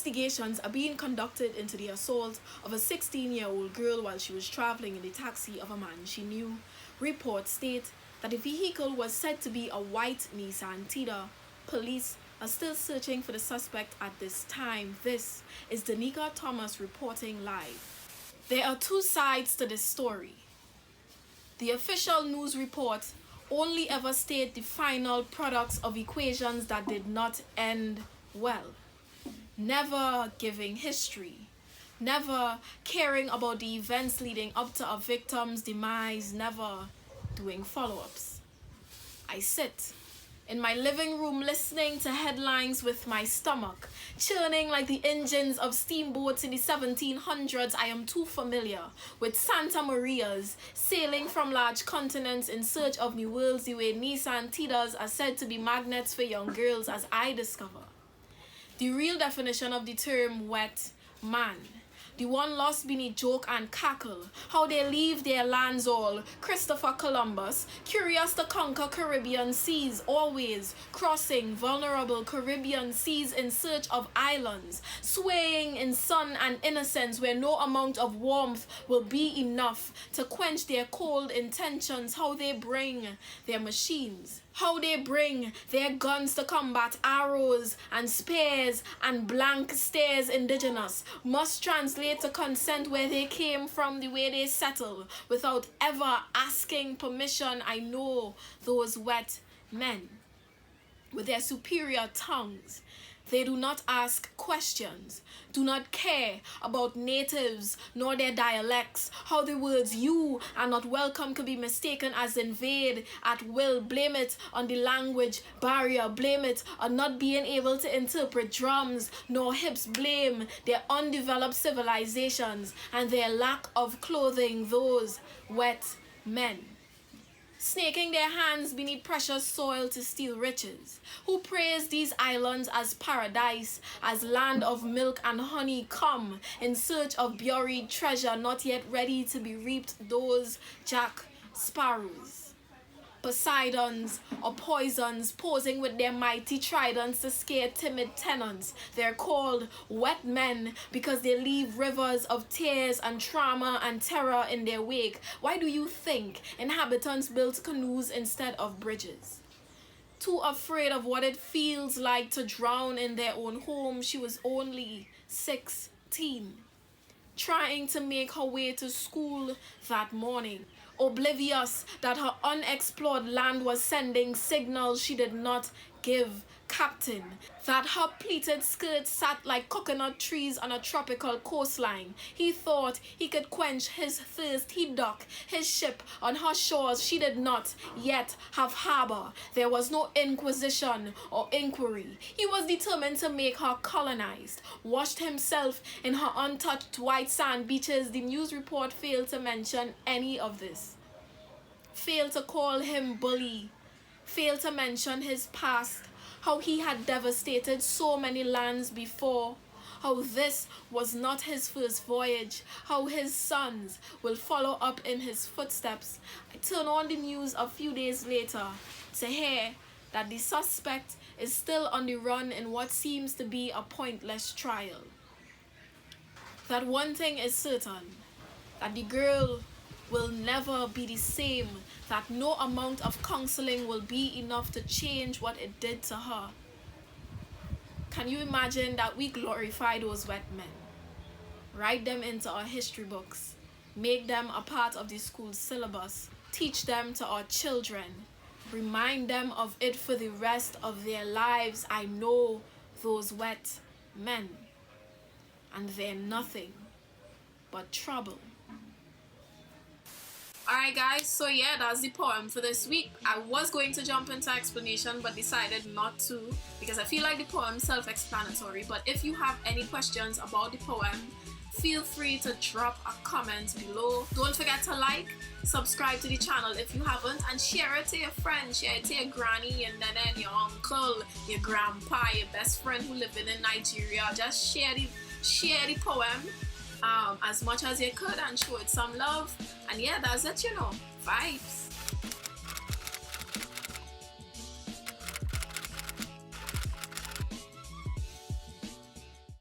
Investigations are being conducted into the assault of a 16-year-old girl while she was traveling in the taxi of a man she knew. Reports state that the vehicle was said to be a white Nissan Tiida. Police are still searching for the suspect at this time. This is Danica Thomas reporting live. There are two sides to this story. The official news report only ever state the final products of equations that did not end well. Never giving history, never caring about the events leading up to a victim's demise, never doing follow-ups. I sit in my living room listening to headlines with my stomach churning like the engines of steamboats in the 1700s. I am too familiar with Santa Marias sailing from large continents in search of new worlds the way Nissan Tiidas are said to be magnets for young girls, as I discover the real definition of the term wet man. The one lost beneath joke and cackle, how they leave their lands all. Christopher Columbus, curious to conquer Caribbean seas, always crossing vulnerable Caribbean seas in search of islands, swaying in sun and innocence where no amount of warmth will be enough to quench their cold intentions. How they bring their machines, how they bring their guns to combat, arrows and spears and blank stares. Indigenous must translate to consent where they came from, the way they settle without ever asking permission. I know those wet men with their superior tongues. They do not ask questions, do not care about natives nor their dialects, how the words "you" are not welcome could be mistaken as invade at will. Blame it on the language barrier, blame it on not being able to interpret drums nor hips, blame their undeveloped civilizations and their lack of clothing. Those wet men, snaking their hands beneath precious soil to steal riches, who praise these islands as paradise, as land of milk and honey, come in search of buried treasure not yet ready to be reaped. Those Jack Sparrows, Poseidons or poisons, posing with their mighty tridents to scare timid tenants. They're called wet men because they leave rivers of tears and trauma and terror in their wake. Why do you think inhabitants built canoes instead of bridges? Too afraid of what it feels like to drown in their own home. She was only 16, trying to make her way to school that morning, oblivious that her unexplored land was sending signals she did not give captain, that her pleated skirts sat like coconut trees on a tropical coastline. He thought he could quench his thirst. He docked his ship on her shores. She did not yet have harbor. There was no inquisition or inquiry. He was determined to make her colonized, washed himself in her untouched white sand beaches. The news report failed to mention any of this, failed to call him bully, failed to mention his past, how he had devastated so many lands before, how this was not his first voyage, how his sons will follow up in his footsteps. I turn on the news a few days later to hear that the suspect is still on the run in what seems to be a pointless trial. That one thing is certain, that the girl will never be the same, that no amount of counseling will be enough to change what it did to her. Can you imagine that we glorify those wet men, write them into our history books, make them a part of the school syllabus, teach them to our children, remind them of it for the rest of their lives? I know those wet men, and they're nothing but trouble. Alright guys, so yeah, that's the poem for this week. I was going to jump into explanation but decided not to because I feel like the poem is self-explanatory. But if you have any questions about the poem, feel free to drop a comment below. Don't forget to like, subscribe to the channel if you haven't, and share it to your friends, share it to your granny and then your uncle, your grandpa, your best friend who living in Nigeria. Just share the poem as much as you could and show it some love. And yeah, that's it, vibes.